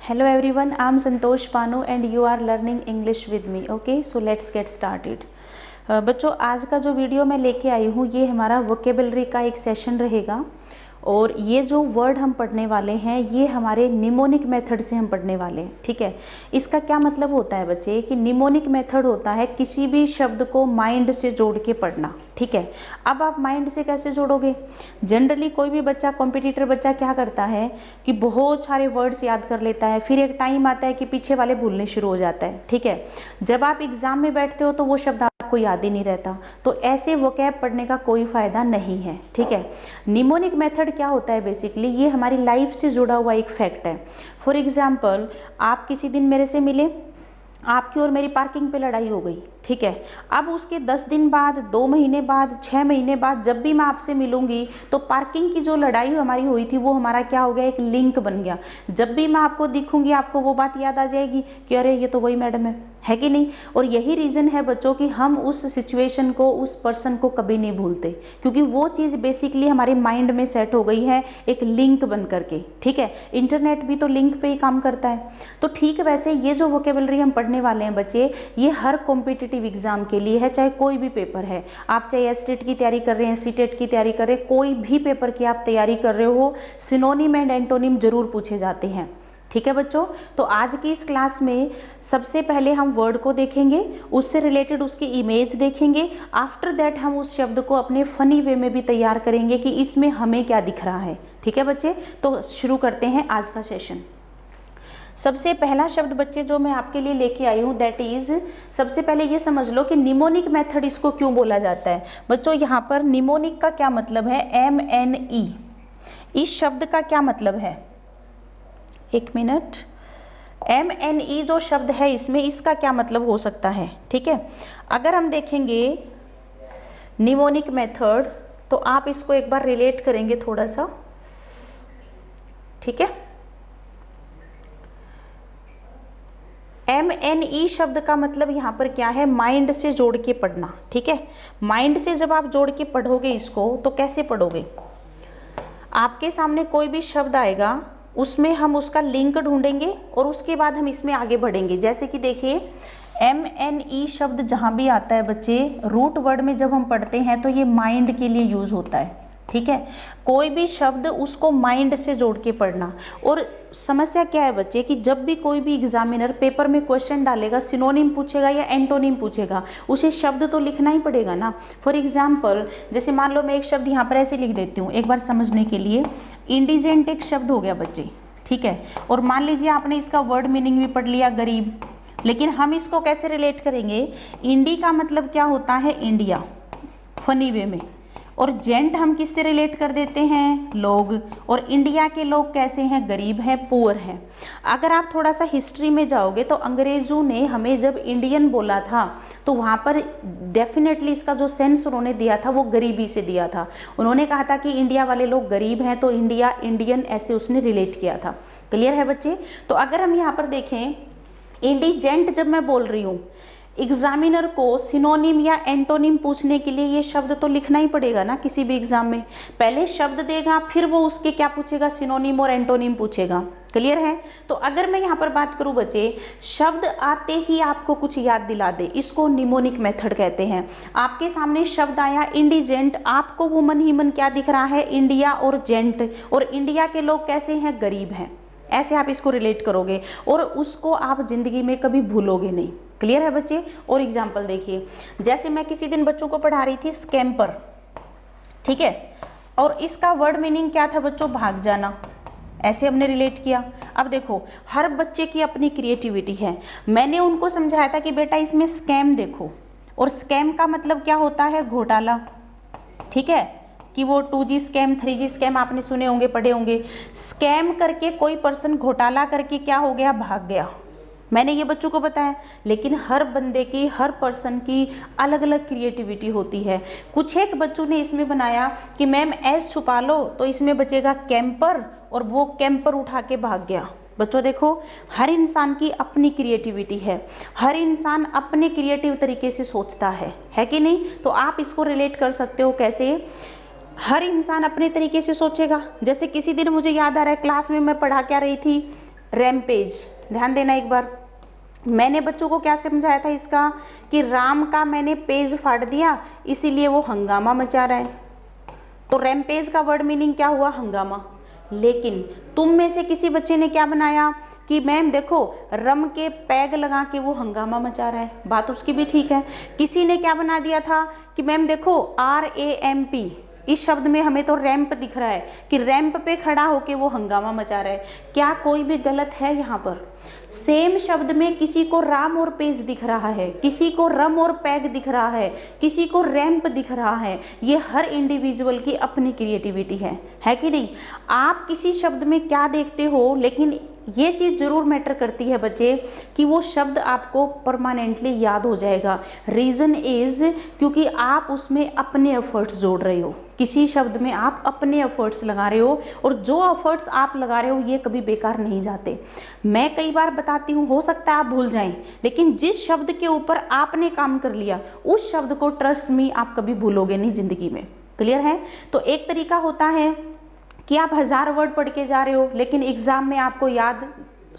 Hello everyone, I am Santosh Panu and you are learning English with me. Okay, so let's get started. बच्चों, आज का जो video मैं लेके आई हूँ ये हमारा वोकेबलरी का एक सेशन रहेगा और ये जो वर्ड हम पढ़ने वाले हैं ये हमारे निमोनिक मेथड से हम पढ़ने वाले हैं। ठीक है, इसका क्या मतलब होता है बच्चे कि निमोनिक मेथड होता है किसी भी शब्द को माइंड से जोड़ के पढ़ना। ठीक है, अब आप माइंड से कैसे जोड़ोगे? जनरली कोई भी बच्चा, कॉम्पिटिटर बच्चा क्या करता है कि बहुत सारे वर्ड्स याद कर लेता है, फिर एक टाइम आता है कि पीछे वाले भूलने शुरू हो जाता है। ठीक है, जब आप एग्जाम में बैठते हो तो वो शब्द आपको याद ही नहीं रहता, तो ऐसे वोकैब पढ़ने का कोई फायदा नहीं है। ठीक है, निमोनिक मेथड क्या होता है? बेसिकली ये हमारी लाइफ से जुड़ा हुआ एक फैक्ट है। फॉर एग्जाम्पल, आप किसी दिन मेरे से मिले, आपकी और मेरी पार्किंग पे लड़ाई हो गई। ठीक है, अब उसके 10 दिन बाद, 2 महीने बाद, 6 महीने बाद जब भी मैं आपसे मिलूंगी तो पार्किंग की जो लड़ाई हमारी हुई थी वो हमारा क्या हो गया, एक लिंक बन गया। जब भी मैं आपको दिखूंगी आपको वो बात याद आ जाएगी कि अरे ये तो वही मैडम है कि नहीं? और यही रीज़न है बच्चों कि हम उस सिचुएशन को, उस पर्सन को कभी नहीं भूलते, क्योंकि वो चीज़ बेसिकली हमारे माइंड में सेट हो गई है एक लिंक बन करके। ठीक है, इंटरनेट भी तो लिंक पे ही काम करता है। तो ठीक वैसे ये जो वोकेबलरी हम पढ़ने वाले हैं बच्चे, ये हर कॉम्पिटिटिव एग्जाम के लिए है, चाहे कोई भी पेपर है। आप चाहे एसटेट की तैयारी कर रहे हैं, सीटेट की तैयारी कर रहे हैं, कोई भी पेपर की आप तैयारी कर रहे हो, सिनोनिम एंड एंटोनिम जरूर पूछे जाते हैं। ठीक है बच्चों, तो आज की इस क्लास में सबसे पहले हम वर्ड को देखेंगे, उससे रिलेटेड उसकी इमेज देखेंगे। आफ्टर दैट हम उस शब्द को अपने फनी वे में भी तैयार करेंगे कि इसमें हमें क्या दिख रहा है। ठीक है बच्चे, तो शुरू करते हैं आज का सेशन। सबसे पहला शब्द बच्चे जो मैं आपके लिए लेके आई हूँ दैट इज, सबसे पहले ये समझ लो कि निमोनिक मेथड इसको क्यों बोला जाता है। बच्चों यहाँ पर निमोनिक का क्या मतलब है? MNE। इस शब्द का क्या मतलब है? एक मिनट। MNE जो शब्द है इसमें, इसका क्या मतलब हो सकता है? ठीक है, अगर हम देखेंगे निमोनिक मेथड तो आप इसको एक बार रिलेट करेंगे थोड़ा सा। ठीक है, MNE शब्द का मतलब यहाँ पर क्या है? माइंड से जोड़ के पढ़ना। ठीक है, माइंड से जब आप जोड़ के पढ़ोगे इसको तो कैसे पढ़ोगे? आपके सामने कोई भी शब्द आएगा, उसमें हम उसका लिंक ढूंढेंगे और उसके बाद हम इसमें आगे बढ़ेंगे। जैसे कि देखिए MNE शब्द जहाँ भी आता है बच्चे, रूट वर्ड में जब हम पढ़ते हैं तो ये माइंड के लिए यूज होता है। ठीक है, कोई भी शब्द उसको माइंड से जोड़ के पढ़ना। और समस्या क्या है बच्चे कि जब भी कोई भी एग्जामिनर पेपर में क्वेश्चन डालेगा, सिनोनिम पूछेगा या एंटोनिम पूछेगा, उसे शब्द तो लिखना ही पड़ेगा ना। फॉर एग्जाम्पल, जैसे मान लो मैं एक शब्द यहाँ पर ऐसे लिख देती हूँ एक बार समझने के लिए। इंडिजेंट एक शब्द हो गया बच्चे। ठीक है, और मान लीजिए आपने इसका वर्ड मीनिंग भी पढ़ लिया, गरीब, लेकिन हम इसको कैसे रिलेट करेंगे? इंडी का मतलब क्या होता है? इंडिया, फनी वे में। और जेंट हम किससे रिलेट कर देते हैं? लोग। और इंडिया के लोग कैसे हैं? गरीब हैं, पुअर हैं। अगर आप थोड़ा सा हिस्ट्री में जाओगे तो अंग्रेजों ने हमें जब इंडियन बोला था तो वहाँ पर डेफिनेटली इसका जो सेंस उन्होंने दिया था वो गरीबी से दिया था। उन्होंने कहा था कि इंडिया वाले लोग गरीब हैं तो इंडिया, इंडियन, ऐसे उसने रिलेट किया था। क्लियर है बच्चे? तो अगर हम यहाँ पर देखें, इंडिजेंट जब मैं बोल रही हूँ, एग्जामिनर को सिनोनिम या एंटोनिम पूछने के लिए ये शब्द तो लिखना ही पड़ेगा ना किसी भी एग्जाम में। पहले शब्द देगा, फिर वो उसके क्या पूछेगा? सिनोनिम और एंटोनिम पूछेगा। क्लियर है? तो अगर मैं यहाँ पर बात करूँ बच्चे, शब्द आते ही आपको कुछ याद दिला दे, इसको निमोनिक मेथड कहते हैं। आपके सामने शब्द आया इंडिजेंट, आपको वो मन ही मन क्या दिख रहा है? इंडिया और जेंट, और इंडिया के लोग कैसे हैं? गरीब हैं। ऐसे आप इसको रिलेट करोगे और उसको आप जिंदगी में कभी भूलोगे नहीं। क्लियर है बच्चे? और एग्जाम्पल देखिए, जैसे मैं किसी दिन बच्चों को पढ़ा रही थी स्कैम्पर। ठीक है, और इसका वर्ड मीनिंग क्या था बच्चों? भाग जाना। ऐसे हमने रिलेट किया। अब देखो, हर बच्चे की अपनी क्रिएटिविटी है। मैंने उनको समझाया था कि बेटा इसमें स्कैम देखो, और स्कैम का मतलब क्या होता है? घोटाला। ठीक है, कि वो 2G स्कैम, 3G स्कैम आपने सुने होंगे, पढ़े होंगे। स्कैम करके कोई पर्सन घोटाला करके क्या हो गया? भाग गया। मैंने ये बच्चों को बताया। लेकिन हर बंदे की, हर पर्सन की अलग अलग क्रिएटिविटी होती है। कुछ एक बच्चों ने इसमें बनाया कि मैम एस छुपा लो तो इसमें बचेगा कैंपर, और वो कैंपर उठा के भाग गया। बच्चों देखो, हर इंसान की अपनी क्रिएटिविटी है, हर इंसान अपने क्रिएटिव तरीके से सोचता है कि नहीं? तो आप इसको रिलेट कर सकते हो कैसे? हर इंसान अपने तरीके से सोचेगा। जैसे किसी दिन मुझे याद आ रहा है क्लास में मैं पढ़ा क्या रही थी, रैम्पेज। ध्यान देना एक बार, मैंने बच्चों को क्या समझाया था इसका, कि राम का मैंने पेज फाड़ दिया इसीलिए वो हंगामा मचा रहा है। तो रैम्पेज का वर्ड मीनिंग क्या हुआ, हंगामा। लेकिन तुम में से किसी बच्चे ने क्या बनाया कि मैम देखो रम के पैग लगा के वो हंगामा मचा रहा है, बात उसकी भी ठीक है। किसी ने क्या बना दिया था कि मैम देखो RAMP, इस शब्द में हमें तो रैंप दिख रहा है कि रैंप पे खड़ा होके वो हंगामा मचा रहा है। क्या कोई भी गलत है यहाँ पर? सेम शब्द में किसी को राम और पेज दिख रहा है, किसी को रम और पैग दिख रहा है, किसी को रैंप दिख रहा है। ये हर इंडिविजुअल की अपनी क्रिएटिविटी है कि नहीं? आप किसी शब्द में क्या देखते हो, लेकिन ये चीज़ जरूर मैटर करती है बच्चे कि वो शब्द आपको परमानेंटली याद हो जाएगा। रीज़न इज क्योंकि आप उसमें अपने एफर्ट्स जोड़ रहे हो, किसी शब्द में आप अपने एफर्ट्स लगा रहे हो, और जो एफर्ट्स आप लगा रहे हो ये कभी बेकार नहीं जाते। मैं कई बार बताती हूँ, हो सकता है आप भूल जाएं, लेकिन जिस शब्द के ऊपर आपने काम कर लिया उस शब्द को ट्रस्ट मी आप कभी भूलोगे नहीं जिंदगी में। क्लियर है? तो एक तरीका होता है कि आप 1000 वर्ड पढ़ के जा रहे हो लेकिन एग्जाम में आपको याद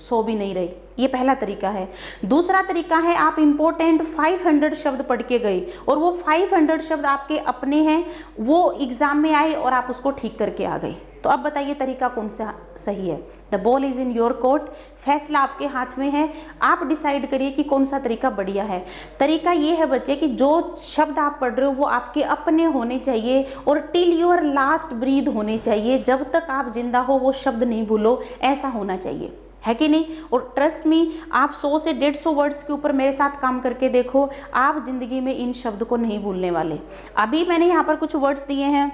100 भी नहीं रही, ये पहला तरीका है। दूसरा तरीका है आप इंपॉर्टेंट 500 शब्द पढ़ के गए और वो 500 शब्द आपके अपने हैं, वो एग्जाम में आए और आप उसको ठीक करके आ गए। तो अब बताइए तरीका कौन सा सही है? The ball is in your court, फैसला आपके हाथ में है, आप डिसाइड करिए कि कौन सा तरीका बढ़िया है। तरीका ये है बच्चे कि जो शब्द आप पढ़ रहे हो वो आपके अपने होने चाहिए और टिल योर लास्ट ब्रीथ होने चाहिए, जब तक आप जिंदा हो वो शब्द नहीं भूलो, ऐसा होना चाहिए, है कि नहीं? और ट्रस्ट मी, आप 100 से 150 वर्ड्स के ऊपर मेरे साथ काम करके देखो, आप जिंदगी में इन शब्द को नहीं भूलने वाले। अभी मैंने यहाँ पर कुछ वर्ड्स दिए हैं।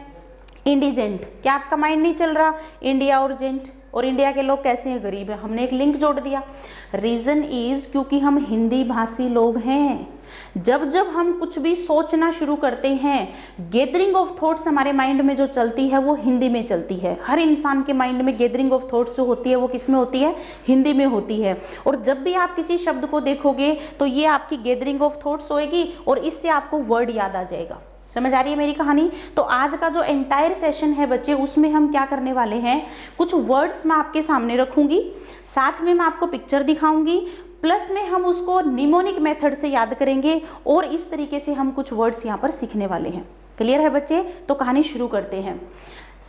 इंडिजेंट, क्या आपका माइंड नहीं चल रहा? इंडिया और जेंट, और इंडिया के लोग कैसे हैं? गरीब है, हमने एक लिंक जोड़ दिया। रीजन इज क्योंकि हम हिंदी भाषी लोग हैं। जब जब हम कुछ भी सोचना शुरू करते हैं, गैदरिंग ऑफ थॉट्स हमारे माइंड में जो चलती है वो हिंदी में चलती है। हर इंसान के माइंड में गैदरिंग ऑफ थॉट्स जो होती है वो किस में होती है? हिंदी में होती है। और जब भी आप किसी शब्द को देखोगे तो ये आपकी गैदरिंग ऑफ थॉट्स होएगी और इससे आपको वर्ड याद आ जाएगा। समझ आ रही है मेरी कहानी? तो आज का जो एंटायर सेशन है बच्चे, उसमें हम क्या करने वाले हैं, कुछ वर्ड्स मैं आपके सामने रखूंगी, साथ में मैं आपको पिक्चर दिखाऊंगी, प्लस में हम उसको निमोनिक मेथड से याद करेंगे और इस तरीके से हम कुछ वर्ड्स यहाँ पर सीखने वाले हैं। क्लियर है बच्चे? तो कहानी शुरू करते हैं।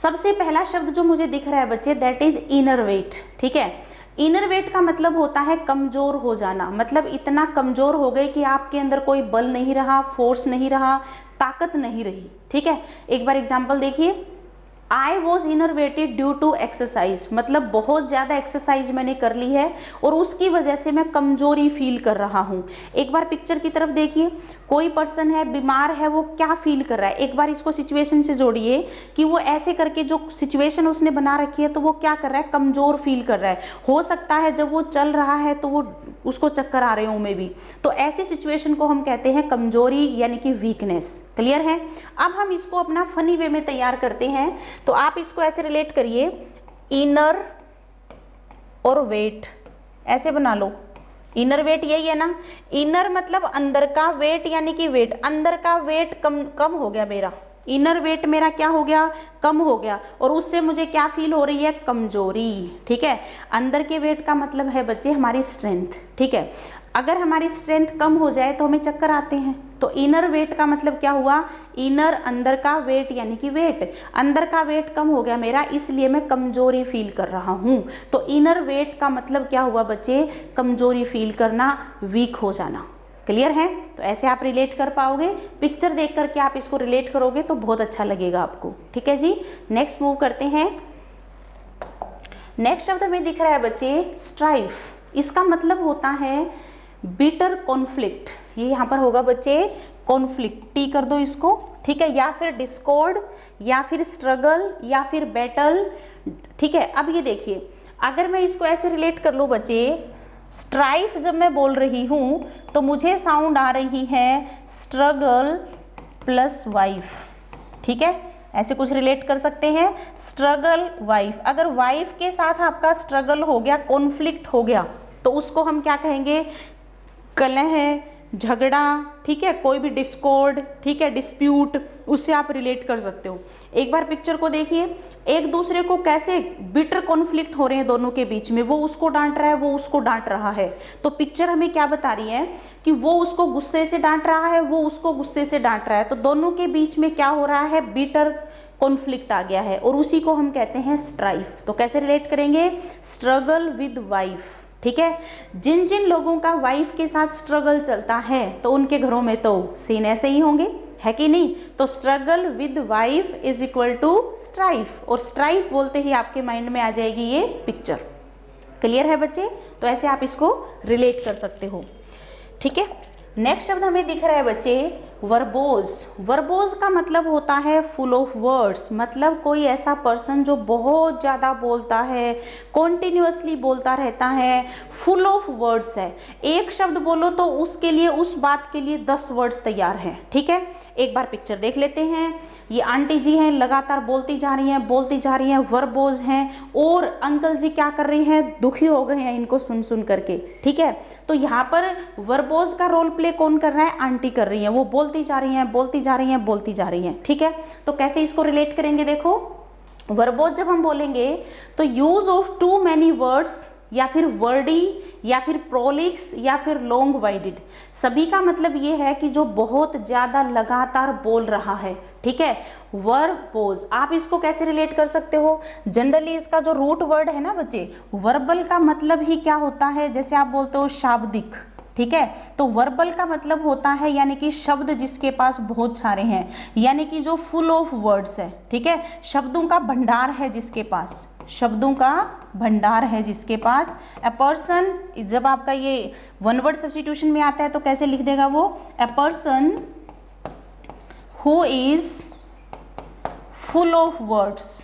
सबसे पहला शब्द जो मुझे दिख रहा है बच्चे, दैट इज इनर वेट। ठीक है, इनर वेट का मतलब होता है कमजोर हो जाना, मतलब इतना कमजोर हो गए कि आपके अंदर कोई बल नहीं रहा, फोर्स नहीं रहा, ताकत नहीं रही। ठीक है, एक बार एग्जाम्पल देखिए, I was innervated due to exercise, मतलब बहुत ज़्यादा एक्सरसाइज मैंने कर ली है और उसकी वजह से मैं कमजोरी फील कर रहा हूँ। एक बार पिक्चर की तरफ देखिए, कोई पर्सन है, बीमार है, वो क्या फील कर रहा है? एक बार इसको सिचुएशन से जोड़िए कि वो ऐसे करके जो सिचुएशन उसने बना रखी है तो वो क्या कर रहा है? कमजोर फील कर रहा है। हो सकता है जब वो चल रहा है तो वो उसको चक्कर आ रहे हों में भी, तो ऐसी सिचुएशन को हम कहते हैं कमजोरी यानी कि वीकनेस। क्लियर है? अब हम इसको अपना फनी वे में तैयार करते हैं, तो आप इसको ऐसे रिलेट करिए, इनर और वेट, ऐसे बना लो। इनर वेट यही है ना, इनर मतलब अंदर का, वेट यानी कि वेट, अंदर का वेट कम हो गया मेरा, इनर वेट मेरा क्या हो गया? कम हो गया, और उससे मुझे क्या फील हो रही है? कमजोरी। ठीक है, अंदर के वेट का मतलब है बच्चे हमारी स्ट्रेंथ। ठीक है, अगर हमारी स्ट्रेंथ कम हो जाए तो हमें चक्कर आते हैं, तो इनर वेट का मतलब क्या हुआ? इनर अंदर का, वेट यानी कि वेट, अंदर का वेट कम हो गया मेरा, इसलिए मैं कमजोरी फील कर रहा हूं। तो इनर वेट का मतलब क्या हुआ बच्चे? कमजोरी फील करना, वीक हो जाना। क्लियर है? तो ऐसे आप रिलेट कर पाओगे, पिक्चर देख करके आप इसको रिलेट करोगे तो बहुत अच्छा लगेगा आपको। ठीक है जी, नेक्स्ट मूव करते हैं। नेक्स्ट शब्द हमें दिख रहा है बच्चे, स्ट्राइफ। इसका मतलब होता है बिटर कॉन्फ्लिक्ट। ये यहाँ पर होगा बच्चे कॉन्फ्लिक्ट, टी कर दो इसको। ठीक है, या फिर डिस्कॉर्ड, या फिर स्ट्रगल, या फिर बैटल। ठीक है, अब ये देखिए, अगर मैं इसको ऐसे रिलेट कर लूँ बच्चे, स्ट्राइफ जब मैं बोल रही हूँ तो मुझे साउंड आ रही है स्ट्रगल प्लस वाइफ। ठीक है, ऐसे कुछ रिलेट कर सकते हैं, स्ट्रगल वाइफ। अगर वाइफ के साथ आपका स्ट्रगल हो गया, कॉन्फ्लिक्ट हो गया, तो उसको हम क्या कहेंगे? कलह, झगड़ा, ठीक है, कोई भी डिस्कॉर्ड, ठीक है, डिस्प्यूट, उससे आप रिलेट कर सकते हो। एक बार पिक्चर को देखिए, एक दूसरे को कैसे बिटर कॉन्फ्लिक्ट हो रहे हैं दोनों के बीच में, वो उसको डांट रहा है, वो उसको डांट रहा है। तो पिक्चर हमें क्या बता रही है कि वो उसको गुस्से से डांट रहा है, वो उसको गुस्से से डांट रहा है, तो दोनों के बीच में क्या हो रहा है, बिटर कॉन्फ्लिक्ट आ गया है, और उसी को हम कहते हैं स्ट्राइफ। तो कैसे रिलेट करेंगे, स्ट्रगल विद वाइफ, ठीक है। जिन जिन लोगों का वाइफ के साथ स्ट्रगल चलता है तो उनके घरों में तो सीन ऐसे ही होंगे, है कि नहीं। तो struggle with wife is equal to strife, और स्ट्राइफ बोलते ही आपके माइंड में आ जाएगी ये पिक्चर। क्लियर है बच्चे, तो ऐसे आप इसको रिलेट कर सकते हो, ठीक है। नेक्स्ट शब्द हमें दिख रहा है बच्चे, वर्बोज। वर्बोज का मतलब होता है फुल ऑफ वर्ड्स, मतलब कोई ऐसा पर्सन जो बहुत ज़्यादा बोलता है, कॉन्टिन्यूअसली बोलता रहता है, फुल ऑफ वर्ड्स है। एक शब्द बोलो तो उसके लिए, उस बात के लिए 10 वर्ड्स तैयार हैं, ठीक है। एक बार पिक्चर देख लेते हैं। ये आंटी जी हैं, लगातार बोलती जा रही हैं, बोलती जा रही हैं, वर्बोज हैं, और अंकल जी क्या कर रही हैं, दुखी हो गए हैं इनको सुन सुन करके, ठीक है। तो यहाँ पर वर्बोज का रोल प्ले कौन कर रहा है, आंटी कर रही है, वो बोलती जा रही हैं, बोलती जा रही हैं, बोलती जा रही हैं, ठीक है। तो कैसे इसको रिलेट करेंगे, देखो, वर्बोज जब हम बोलेंगे तो use of too many words, या फिर वर्डी, या फिर प्रोलिक्स, या फिर लॉन्ग वाइडेड, सभी का मतलब ये है कि जो बहुत ज्यादा लगातार बोल रहा है, ठीक है। वर्बोज आप इसको कैसे रिलेट कर सकते हो, जनरली इसका जो रूट वर्ड है ना बच्चे, वर्बल का मतलब ही क्या होता है, जैसे आप बोलते हो शाब्दिक, ठीक है। तो वर्बल का मतलब होता है यानी कि शब्द जिसके पास बहुत सारे हैं, यानी कि जो फुल ऑफ वर्ड्स है, ठीक है, शब्दों का भंडार है जिसके पास, शब्दों का भंडार है जिसके पास। अ पर्सन, जब आपका ये वन वर्ड सब्स्टिट्यूशन में आता है तो कैसे लिख देगा वो, a person who is full of words,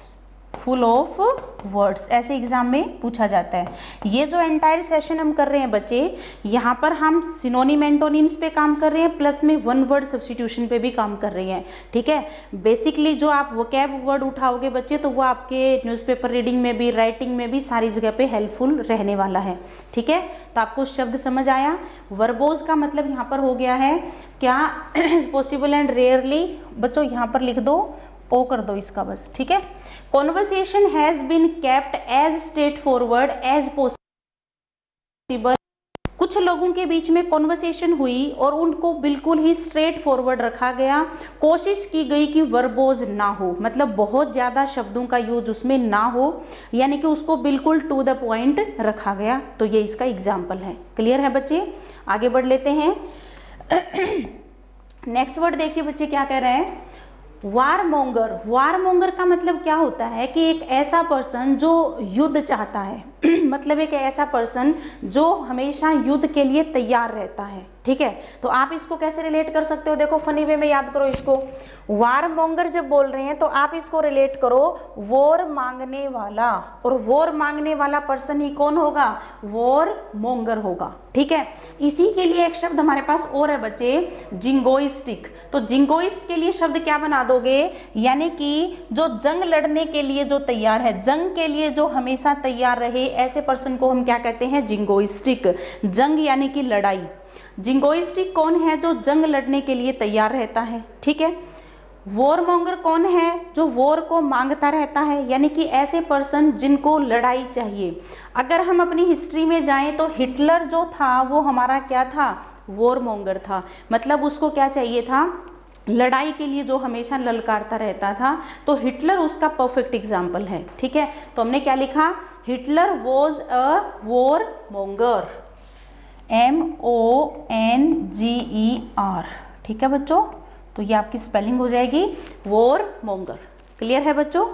full of words, ऐसे एग्जाम में पूछा जाता है। ये जो एंटायर सेशन हम कर रहे हैं बच्चे, यहाँ पर हम सिनोनिम एंटोनिम्स पे काम कर रहे हैं, प्लस में वन वर्ड सब्स्टिट्यूशन पे भी काम कर रहे हैं, ठीक है। बेसिकली जो आप वोकैब वर्ड उठाओगे बच्चे, तो वो आपके न्यूज़पेपर रीडिंग में भी, राइटिंग में भी, सारी जगह पे हेल्पफुल रहने वाला है, ठीक है। तो आपको शब्द समझ आया। वर्बोज का मतलब यहाँ पर हो गया है क्या, पॉसिबल एंड रेयरली, बच्चों यहाँ पर लिख दो, ओ कर दो इसका बस, ठीक है। Conversation has been kept as straightforward as possible, कुछ लोगों के बीच में कॉन्वर्सेशन हुई और उनको बिल्कुल ही स्ट्रेट फॉरवर्ड रखा गया, कोशिश की गई कि वर्बोज ना हो, मतलब बहुत ज्यादा शब्दों का यूज उसमें ना हो, यानी कि उसको बिल्कुल टू द पॉइंट रखा गया। तो ये इसका एग्जाम्पल है। क्लियर है बच्चे, आगे बढ़ लेते हैं। नेक्स्ट वर्ड देखिए बच्चे क्या कह रहे हैं, वारमोंगर। वारमोंगर का मतलब क्या होता है कि एक ऐसा पर्सन जो युद्ध चाहता है, मतलब एक ऐसा पर्सन जो हमेशा युद्ध के लिए तैयार रहता है, ठीक है। तो आप इसको कैसे रिलेट कर सकते हो, देखो फनी वे में याद करो इसको। वारमोंगर जब बोल रहे हैं तो आप इसको रिलेट करो वॉर मांगने वाला, और वॉर मांगने वाला पर्सन ही कौन होगा, वॉर मोंगर होगा, ठीक है। इसी के लिए एक शब्द हमारे पास और है बच्चे, जिंगोइस्टिक। तो जिंगोइस्ट के लिए शब्द क्या बना दोगे, यानी कि जो जंग लड़ने के लिए जो तैयार है, जंग के लिए जो हमेशा तैयार रहे, ऐसे पर्सन को हम क्या कहते हैं, जिंगोइस्टिक। जंग यानी कि लड़ाई। जिंगोइस्टिक कौन है, जो जंग लड़ने के लिए तैयार रहता है, ठीक है। वॉरमोंगर कौन है, जो वॉर को मांगता रहता है, यानी कि ऐसे पर्सन जिनको लड़ाई चाहिए। अगर हम अपनी हिस्ट्री में जाएं तो हिटलर जो था वो हमारा क्या था, वॉरमोंगर था, मतलब उसको क्या चाहिए था, लड़ाई के लिए जो हमेशा ललकारता रहता था। तो हिटलर उसका परफेक्ट एग्जाम्पल है, ठीक है। तो हमने क्या लिखा, हिटलर वॉज अ वॉरमोंगर, MONGER, ठीक है बच्चों। तो ये आपकी स्पेलिंग हो जाएगी वॉरमोंगर। क्लियर है बच्चों,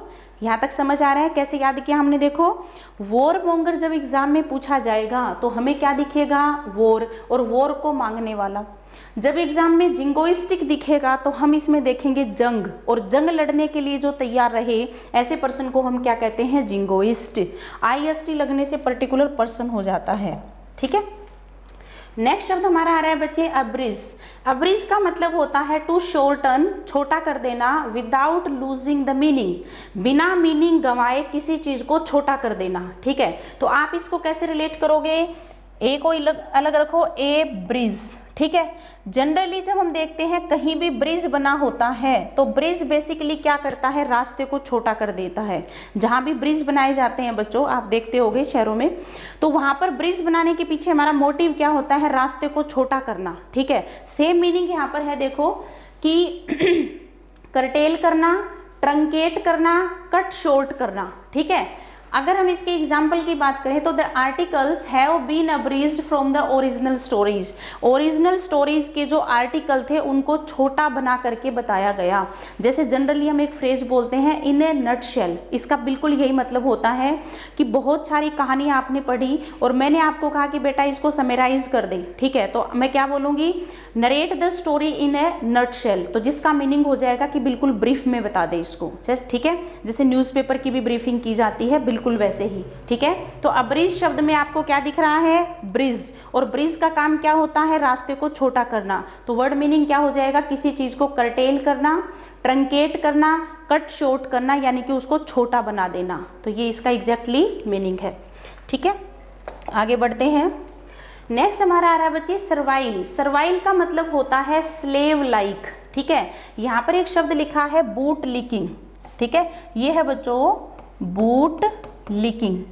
यहाँ तक समझ आ रहा है कैसे याद किया हमने। देखो वॉरमोंगर जब एग्जाम में पूछा जाएगा तो हमें क्या दिखेगा, वॉर, और वॉर को मांगने वाला। जब एग्जाम में जिंगोइस्टिक दिखेगा तो हम इसमें देखेंगे जंग, और जंग लड़ने के लिए जो तैयार रहे, ऐसे पर्सन को हम क्या कहते हैं, जिंगोइस्ट। IST लगने से पर्टिकुलर पर्सन हो जाता है, ठीक है। नेक्स्ट शब्द हमारा आ रहा है बच्चे, अब्रिज। अब्रिज का मतलब होता है टू शॉर्टन, छोटा कर देना, विदाउट लूजिंग द मीनिंग, बिना मीनिंग गंवाए किसी चीज को छोटा कर देना, ठीक है। तो आप इसको कैसे रिलेट करोगे, ए को अलग रखो, ए ब्रिज, ठीक है। जनरली जब हम देखते हैं कहीं भी ब्रिज बना होता है तो ब्रिज बेसिकली क्या करता है, रास्ते को छोटा कर देता है। जहां भी ब्रिज बनाए जाते हैं बच्चों, आप देखते होंगे शहरों में, तो वहां पर ब्रिज बनाने के पीछे हमारा मोटिव क्या होता है, रास्ते को छोटा करना। ठीक है, सेम मीनिंग यहाँ पर है, देखो कि करटेल करना, ट्रंकेट करना, कट शॉर्ट करना। ठीक है, अगर हम इसके एग्जाम्पल की बात करें तो the articles have been abridged from the original stories. Original stories के जो आर्टिकल थे उनको छोटा बना करके बताया गया। जैसे जनरली हम एक फ्रेज बोलते हैं इन ए नटशेल, इसका बिल्कुल यही मतलब होता है कि बहुत सारी कहानी आपने पढ़ी और मैंने आपको कहा कि बेटा इसको समराइज कर दे। ठीक है, तो मैं क्या बोलूंगी, narrate the story in A nutshell, तो जिसका मीनिंग हो जाएगा कि बिल्कुल ब्रीफ में बता दे इसको। ठीक है, जैसे न्यूज़पेपर की भी ब्रीफिंग की जाती है, बिल्कुल वैसे ही। ठीक है, तो अब्रिज शब्द में आपको क्या दिख रहा है, ब्रिज, और ब्रिज का काम क्या होता है, रास्ते को छोटा करना। तो वर्ड मीनिंग क्या हो जाएगा, किसी चीज को करटेल करना, ट्रंकेट करना, कट शॉर्ट करना, यानी कि उसको छोटा बना देना। तो ये इसका एग्जैक्टली मीनिंग है। ठीक है, आगे बढ़ते हैं। नेक्स्ट हमारा आ रहा है बच्चे सर्वाइल। सर्वाइल का मतलब होता है स्लेव लाइक। ठीक है, यहाँ पर एक शब्द लिखा है बूट लिकिंग। ठीक है, ये है बच्चों बूट लिकिंग।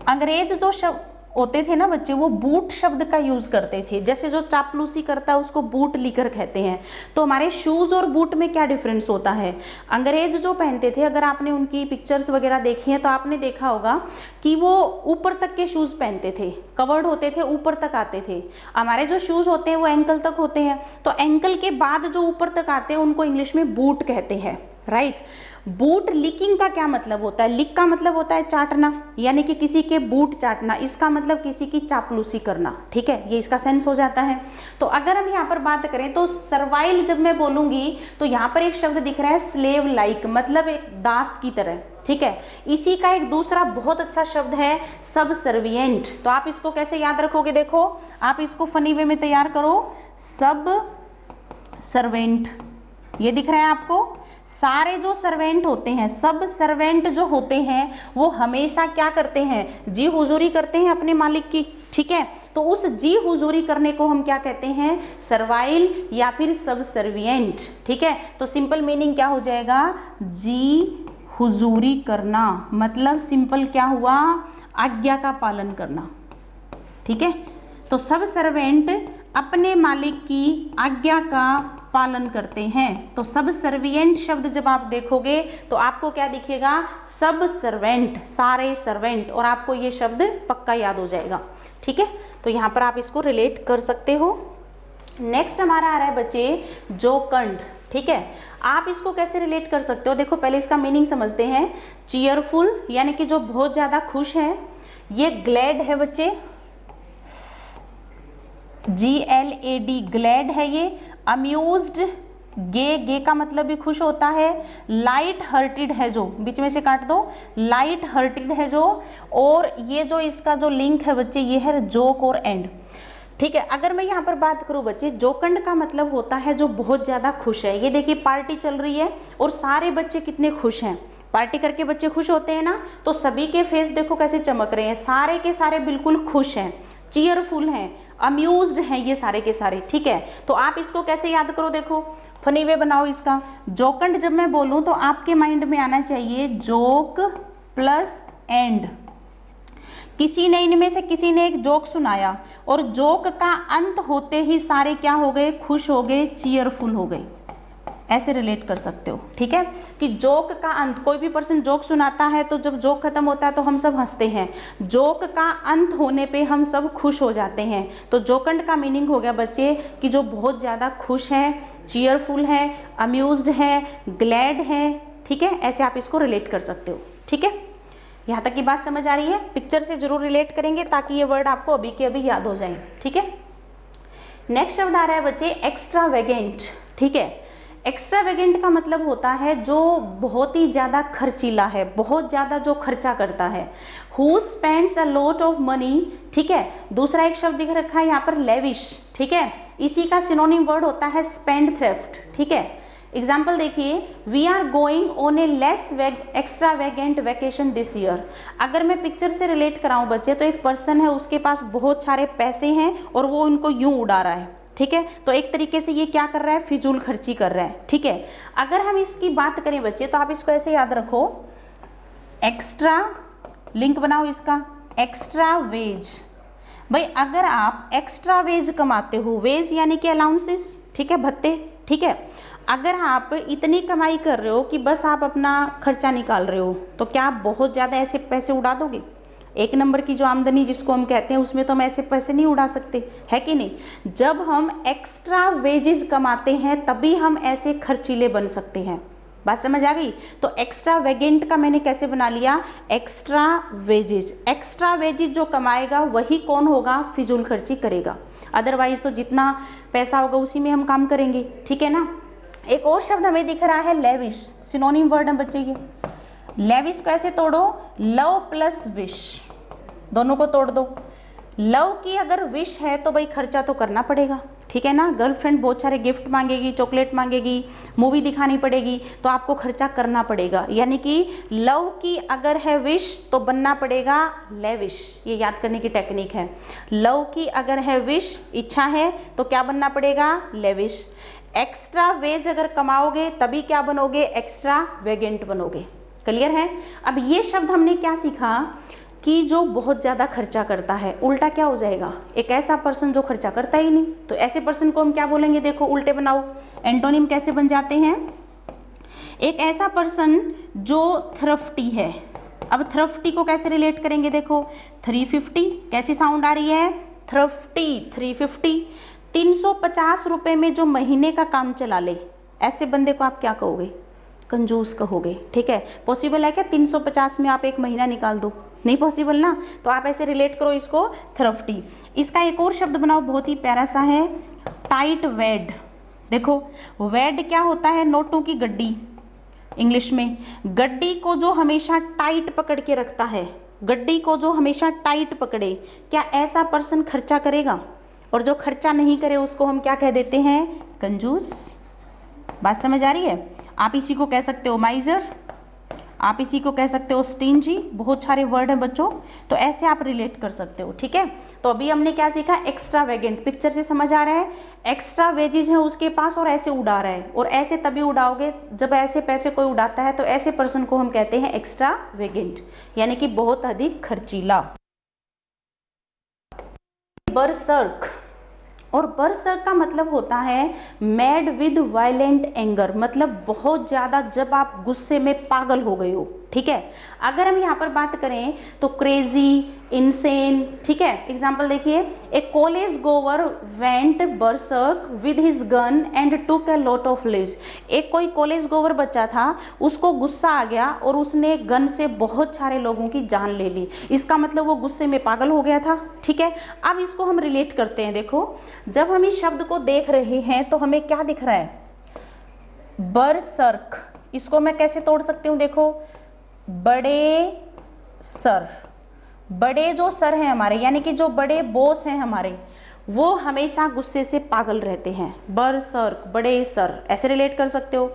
अंग्रेज जो शब्द होते थे ना बच्चे, वो बूट शब्द का यूज करते थे। जैसे जो चापलूसी करता है उसको बूट लिकर कहते हैं। तो हमारे शूज और बूट में क्या डिफरेंस होता है, अंग्रेज जो पहनते थे, अगर आपने उनकी पिक्चर्स वगैरह देखी हैं तो आपने देखा होगा कि वो ऊपर तक के शूज पहनते थे, कवर्ड होते थे, ऊपर तक आते थे। हमारे जो शूज होते हैं वो एंकल तक होते हैं, तो एंकल के बाद जो ऊपर तक आते हैं उनको इंग्लिश में बूट कहते हैं। राइट, बूट लिकिंग का क्या मतलब होता है, लिक का मतलब होता है चाटना, यानी कि किसी के बूट चाटना, इसका मतलब किसी की चापलूसी करना। ठीक है, ये इसका सेंस हो जाता है। तो अगर हम यहाँ पर बात करें तो सर्वाइल जब मैं बोलूंगी तो यहाँ पर एक शब्द दिख रहा है स्लेव लाइक, मतलब एक दास की तरह। ठीक है, इसी का एक दूसरा बहुत अच्छा शब्द है सब सर्विएंट। तो आप इसको कैसे याद रखोगे, देखो आप इसको फनी वे में तैयार करो, सब सर्वेंट, ये दिख रहा है आपको। सारे जो सर्वेंट होते हैं, सब सर्वेंट जो होते हैं वो हमेशा क्या करते हैं, जी हुजूरी करते हैं अपने मालिक की। ठीक है, तो उस जी हुजूरी करने को हम क्या कहते हैं, सर्वाइल या फिर सब सर्विएंट। ठीक है, तो सिंपल मीनिंग क्या हो जाएगा, जी हुजूरी करना, मतलब सिंपल क्या हुआ, आज्ञा का पालन करना। ठीक है, तो सब सर्वेंट अपने मालिक की आज्ञा का पालन करते हैं। तो सब सर्विएंट शब्द जब आप देखोगे तो आपको क्या दिखेगा, सब सर्वेंट, सारे सर्वेंट, और आपको ये शब्द पक्का याद हो जाएगा। ठीक है, तो यहाँ पर आप इसको रिलेट कर सकते हो। नेक्स्ट हमारा आ रहा है बच्चे जोकंड। ठीक है, आप इसको कैसे रिलेट कर सकते हो, देखो पहले इसका मीनिंग समझते हैं। चीयरफुल यानी कि जो बहुत ज्यादा खुश है, ये ग्लैड है बच्चे, GLAD ग्लैड है ये। अम्यूज्ड, गे का मतलब भी खुश होता है। लाइट हार्टेड है जो, बीच में से काट दो, लाइट हार्टेड है जो। और ये जो इसका जो लिंक है बच्चे, ये है जोक और एंड। ठीक है, अगर मैं यहाँ पर बात करूँ बच्चे, जोकंड का मतलब होता है जो बहुत ज्यादा खुश है। ये देखिए पार्टी चल रही है और सारे बच्चे कितने खुश हैं, पार्टी करके बच्चे खुश होते हैं ना, तो सभी के फेस देखो कैसे चमक रहे हैं, सारे के सारे बिल्कुल खुश हैं, चीयरफुल हैं, अम्यूज्ड हैं ये सारे के सारे। ठीक है, तो आप इसको कैसे याद करो, देखो फनी वे बनाओ इसका। जोकंड जब मैं बोलूं तो आपके माइंड में आना चाहिए जोक प्लस एंड। किसी ने, इनमें से किसी ने एक जोक सुनाया और जोक का अंत होते ही सारे क्या हो गए, खुश हो गए, चीयरफुल हो गए। ऐसे रिलेट कर सकते हो। ठीक है, कि जोक का अंत, कोई भी पर्सन जोक सुनाता है तो जब जोक खत्म होता है तो हम सब हंसते हैं, जोक का अंत होने पे हम सब खुश हो जाते हैं। तो जोकंड का मीनिंग हो गया बच्चे कि जो बहुत ज़्यादा खुश है, चीयरफुल है, अम्यूज्ड है, ग्लैड है। ठीक है, ऐसे आप इसको रिलेट कर सकते हो। ठीक है, यहाँ तक की बात समझ आ रही है, पिक्चर से जरूर रिलेट करेंगे ताकि ये वर्ड आपको अभी के अभी याद हो जाए। ठीक है, नेक्स्ट शब्द आ रहा है बच्चे एक्स्ट्रावेगेंट। ठीक है, एक्स्ट्रावेगेंट का मतलब होता है जो बहुत ही ज्यादा खर्चीला है, बहुत ज्यादा जो खर्चा करता है। Who spends a lot of money. ठीक है, दूसरा एक शब्द दिख रखा है यहाँ पर लेविश। ठीक है, इसी का सिनोनिम वर्ड होता है स्पेंड थ्रिफ्ट। ठीक है, एग्जाम्पल देखिए, we are going on a less extravagant vacation this year. अगर मैं पिक्चर से रिलेट कराऊं बच्चे, तो एक पर्सन है, उसके पास बहुत सारे पैसे हैं और वो उनको यूं उड़ा रहा है। ठीक है। तो एक तरीके से ये क्या कर रहा है, फिजूल खर्ची कर रहा है, ठीक है। अगर हम इसकी बात करें बच्चे तो आप इसको ऐसे याद रखो, एक्स्ट्रा, लिंक बनाओ इसका, एक्स्ट्रा वेज। भाई अगर आप एक्स्ट्रा वेज कमाते हो, वेज यानी कि अलाउंसेस, ठीक है, भत्ते, ठीक है। अगर आप इतनी कमाई कर रहे हो कि बस आप अपना खर्चा निकाल रहे हो, तो क्या आप बहुत ज़्यादा ऐसे पैसे उड़ा दोगे? एक नंबर की जो आमदनी जिसको हम कहते हैं उसमें तो हम ऐसे पैसे नहीं उड़ा सकते, है कि नहीं। जब हम एक्स्ट्रा वेजेस कमाते हैं तभी हम ऐसे खर्चीले बन सकते हैं। बात समझ आ गई। तो एक्स्ट्रा वेगेंट का मैंने कैसे बना लिया, एक्स्ट्रा वेजेस। एक्स्ट्रा वेजेस जो कमाएगा वही कौन होगा, फिजूल खर्ची करेगा। अदरवाइज तो जितना पैसा होगा उसी में हम काम करेंगे, ठीक है ना। एक और शब्द हमें दिख रहा है लेविश, सिनोनिम वर्ड है बच्चे ये। लेविश को ऐसे तोड़ो, लव प्लस विश, दोनों को तोड़ दो। लव की अगर विश है तो भाई खर्चा तो करना पड़ेगा, ठीक है ना। गर्लफ्रेंड बहुत सारे गिफ्ट मांगेगी, चॉकलेट मांगेगी, मूवी दिखानी पड़ेगी, तो आपको खर्चा करना पड़ेगा। यानी कि लव की अगर है विश तो बनना पड़ेगा लेविश, ये याद करने की टेक्निक है। लव की अगर है विश, इच्छा है, तो क्या बनना पड़ेगा, लेविश। एक्स्ट्रा वेज अगर कमाओगे तभी क्या बनोगे, एक्स्ट्रा वेगेंट बनोगे। क्लियर है। अब ये शब्द हमने क्या सीखा कि जो बहुत ज़्यादा खर्चा करता है, उल्टा क्या हो जाएगा, एक ऐसा पर्सन जो खर्चा करता ही नहीं। तो ऐसे पर्सन को हम क्या बोलेंगे, देखो उल्टे बनाओ, एंटोनिम कैसे बन जाते हैं। एक ऐसा पर्सन जो थ्रफ्टी है। अब थ्रफ्टी को कैसे रिलेट करेंगे, देखो 350 कैसी साउंड आ रही है, थ्रफ्टी, 350। 350 रुपये में जो महीने का काम चला ले, ऐसे बंदे को आप क्या कहोगे, कंजूस कहोगे, ठीक है। पॉसिबल है क्या 350 में आप एक महीना निकाल दो, नहीं पॉसिबल ना। तो आप ऐसे रिलेट करो इसको, थ्रफ्टी। इसका एक और शब्द बनाओ, बहुत ही प्यारा सा है, टाइट वेड। देखो वेड क्या होता है, नोटों की गड्डी, इंग्लिश में। गड्डी को जो हमेशा टाइट पकड़ के रखता है, गड्डी को जो हमेशा टाइट पकड़े, क्या ऐसा पर्सन खर्चा करेगा? और जो खर्चा नहीं करे उसको हम क्या कह देते हैं, कंजूस। बात समझ आ रही है। आप इसी को कह सकते हो माइजर, आप इसी को कह सकते हो स्टिंजी, बहुत सारे वर्ड हैं बच्चों, तो ऐसे आप रिलेट कर सकते हो, ठीक है। तो अभी हमने क्या सीखा, एक्स्ट्रा वेगेंट, पिक्चर से समझ आ रहा है। एक्स्ट्रा वेजेज है उसके पास और ऐसे उड़ा रहा है, और ऐसे तभी उड़ाओगे जब ऐसे पैसे कोई उड़ाता है, तो ऐसे पर्सन को हम कहते हैं एक्स्ट्रा वेगेंट, यानी कि बहुत अधिक खर्चीला। बरसर्क, और बरसर्क का मतलब होता है मैड विद वायलेंट एंगर, मतलब बहुत ज़्यादा जब आप गुस्से में पागल हो गए हो, ठीक है। अगर हम यहाँ पर बात करें तो क्रेजी, इनसेन, ठीक है। एग्जाम्पल देखिए, a college goer went berserk with his gun and took a lot of lives. एक कोई कॉलेज गोवर बच्चा था, उसको गुस्सा आ गया और उसने गन से बहुत सारे लोगों की जान ले ली। इसका मतलब वो गुस्से में पागल हो गया था, ठीक है। अब इसको हम रिलेट करते हैं। देखो जब हम इस शब्द को देख रहे हैं तो हमें क्या दिख रहा है, बरसर्क। इसको मैं कैसे तोड़ सकती हूँ, देखो बड़े सर, बड़े जो सर हैं हमारे, यानी कि जो बड़े बॉस हैं हमारे, वो हमेशा गुस्से से पागल रहते हैं। बरसर्क, बड़े सर, ऐसे रिलेट कर सकते हो।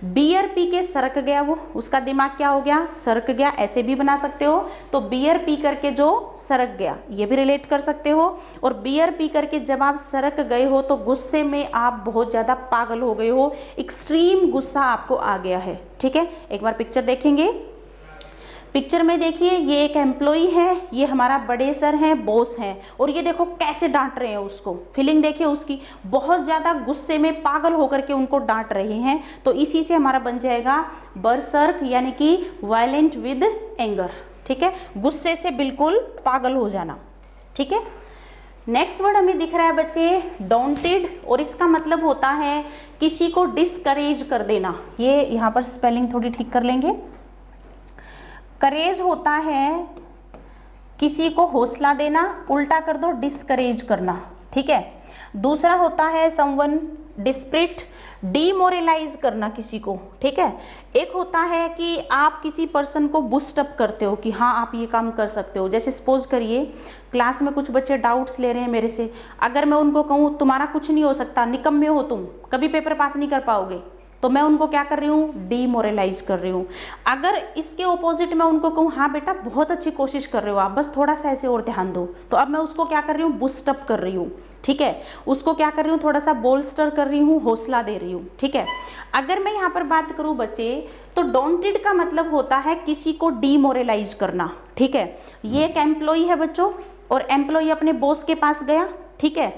बियर पी के सरक गया वो, उसका दिमाग क्या हो गया, सरक गया, ऐसे भी बना सकते हो। तो बियर पी करके जो सरक गया, ये भी रिलेट कर सकते हो। और बियर पी करके जब आप सरक गए हो तो गुस्से में आप बहुत ज़्यादा पागल हो गए हो, एक्सट्रीम गुस्सा आपको आ गया है, ठीक है। एक बार पिक्चर देखेंगे। पिक्चर में देखिए, ये एक एम्प्लॉई है, ये हमारा बड़े सर हैं, बॉस हैं, और ये देखो कैसे डांट रहे हैं उसको। फीलिंग देखिए उसकी, बहुत ज़्यादा गुस्से में पागल होकर के उनको डांट रहे हैं। तो इसी से हमारा बन जाएगा बरसर्क, यानी कि वायलेंट विद एंगर, ठीक है, गुस्से से बिल्कुल पागल हो जाना, ठीक है। नेक्स्ट वर्ड हमें दिख रहा है बच्चे, डॉन्टेड, और इसका मतलब होता है किसी को डिस्करेज कर देना। ये यहाँ पर स्पेलिंग थोड़ी ठीक कर लेंगे। करेज होता है किसी को हौसला देना, उल्टा कर दो डिस्करेज करना, ठीक है। दूसरा होता है समवन डिस्प्रिट, डीमोरलाइज करना किसी को, ठीक है। एक होता है कि आप किसी पर्सन को बूस्ट अप करते हो कि हाँ आप ये काम कर सकते हो। जैसे सपोज करिए क्लास में कुछ बच्चे डाउट्स ले रहे हैं मेरे से, अगर मैं उनको कहूँ तुम्हारा कुछ नहीं हो सकता, निकम्मे हो तुम, कभी पेपर पास नहीं कर पाओगे, तो मैं उनको क्या कर रही हूँ, डीमोरलाइज कर रही हूँ। अगर इसके ऑपोजिट मैं उनको कहूँ हाँ बेटा बहुत अच्छी कोशिश कर रहे हो आप, बस थोड़ा सा ऐसे और ध्यान दो, तो अब मैं उसको क्या कर रही हूँ, बूस्ट अप कर रही हूँ। ठीक है, उसको क्या कर रही हूँ, थोड़ा सा बोल्स्टर कर रही हूँ, हौसला दे रही हूँ। ठीक है, अगर मैं यहाँ पर बात करूँ बच्चे, तो डोंटेड का मतलब होता है किसी को डीमोरलाइज करना। ठीक है, ये एक एम्प्लॉय है बच्चों, और एम्प्लॉय अपने बॉस के पास गया। ठीक है,